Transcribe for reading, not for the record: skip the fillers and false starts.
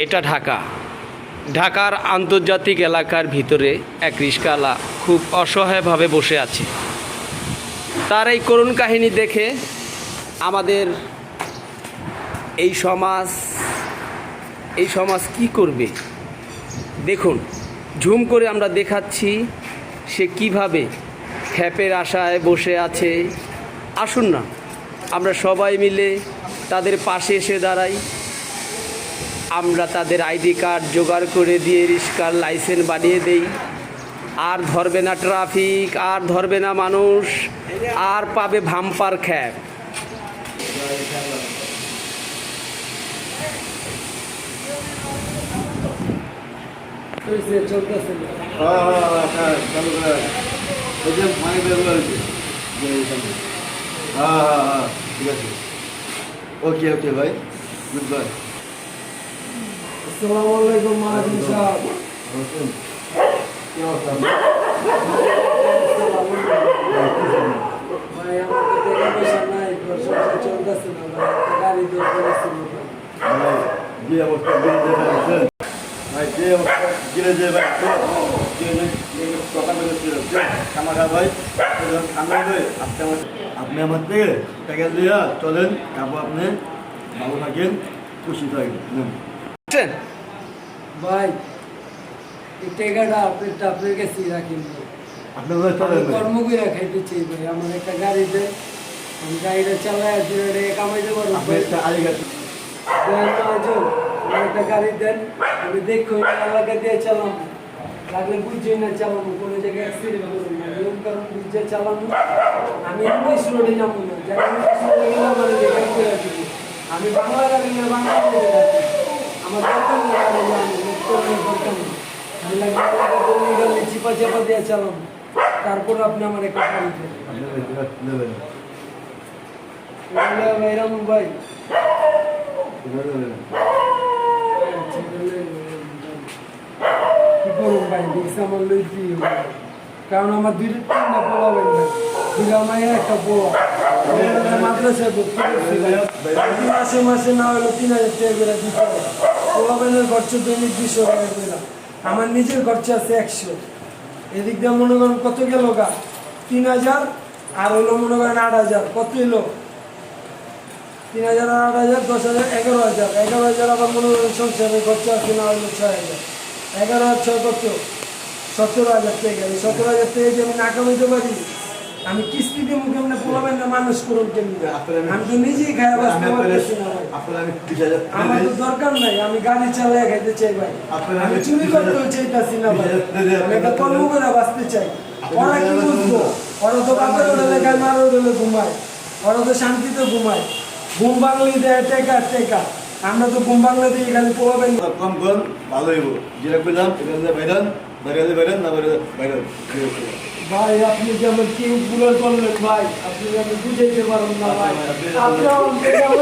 এটা ঢাকা। ঢাকার আন্তর্জাতিক এলাকার ভিতরে এক রিস্কাওয়ালা খুব অসহায়ভাবে বসে আছে। তার এই করুণ কাহিনী দেখে আমাদের এই সমাজ কি করবে দেখুন, ঝুম করে আমরা দেখাচ্ছি সে কিভাবে খ্যাপের আশায় বসে আছে। আসুন না আমরা সবাই মিলে তাদের পাশে এসে দাঁড়াই। আমরা তাদের আইডি কার্ড জোগাড় করে দিয়ে রিস্কার লাইসেন্স বানিয়ে দেই। আর ধরবে না ট্রাফিক, আর ধরবে না মানুষ, আর পাবে ভাম্পার খ্যাপ। ওকে ওকে ভাই, গুড বাই। আসসালামু আলাইকুম মাহাজন সাহেব। কি অবস্থা? ভাই আমার তো টাকা পয়সা নাই, ঘর সংসার চলতেছে না ভাই, একটা গাড়ি দরকার ছিল ভাই। ভাই যে অবস্থা গিরে যে ভাই যে অবস্থা গিরে যে ভাই খামাখা ভাই খানা ভাই আপনি আমার থেকে টাকা দিয়া চলেন, তারপর আপনি ভালো থাকেন, খুশি থাকেন। ভাই এই টাকাটা আপনার কাছে রাখেন ভাই। আপনার ভাই চলেন ভাই। কর্ম করে খাইতে চাই ভাই, আমার একটা গাড়ি দেন, আমি গাড়িটা চালাই আসি, কামাইতে পারবো আপনি একটা আগে গেছে দেন মাহাজন, আমার একটা গাড়ি দেন, আমি দেখো এলাকা দিয়ে চালাম, লাগলে বুঝছি না চালাবো, কোনো জায়গায় অ্যাক্সিডেন্ট করবো না, নিয়ম কারণ বুঝে চালাবো। আমি ইংলিশ রোডে যাবো না, যারা ইংলিশ রোডে গেলে আমার রেখাই করে দিবি। আমি বাংলা গাড়ি না বাংলা রোডে যাচ্ছি, আমার দরকার নেই গাড়ি যাবো, দরকার নেই। আমি লাগলে দৌড়ে গেলে চিপা চাপা দিয়ে চালাবো, তারপর আপনি আমার একটা গাড়ি দেন। এরকম ভাই কি করুন ভাই, দেখছি আমার লই কি কারণ আমার দুইটা তিনটা পোলাবেন ভাই, দুইটা মায়ের একটা পোলা মাদ্রাসায় ভর্তি করছি ভাই, মাসে মাসে না হলে 3000 টাকা করে দিতে হবে। পোলাবেনের খরচ দৈনিক 200 টাকা করে, আমার নিজের খরচ আছে 100। এদিক দিয়ে মনে করেন কত গেল গা, 3000 আর হইলো মনে করেন 8000, কত হইলো 3000 আর 8000, 10,000, 11,000। 11,000 আবার মনে করেন সংসারের খরচ আছে না হইলো 6,000। 11 আর 6 কত, 17,000 টাকা। এই 17,000 টাকা যে আমি না কামাইতে পারি, আমি কিস্তি দিয়ে মুখে এমনি পোলাবেন না মানুষ করুন কেমনি? আমি তো নিজেই খাই বাঁচতে পারতেছি না ভাই, আমার তো দরকার নাই, আমি গাড়ি চালাই খাইতে চাই ভাই, আমি চুরি করতেও চাইতেছি না ভাই, আমি একটা কর্ম করে বাঁচতে চাই। ওরা কি বুঝবো, ওরা তো বাপের হোটেলে খায়, মার হোটেলে ঘুমায়, ওরা তো শান্তিতে ঘুমায়, ঘুম বাংলি দেয় টেকা টেকা, আমরা তো ঘুম বাংলা দিয়ে খালি পোলাবেন। কম কম ভালো হইব, যেরকম বললাম এখানে বাইরান বাইরে বাইরান না বাইরে বাইরে ভাই আপনি যে আমার কি উপকার করলেন ভাই, আপনি আমি বুঝাইতে পারবেন না ভাই, আপনি আমার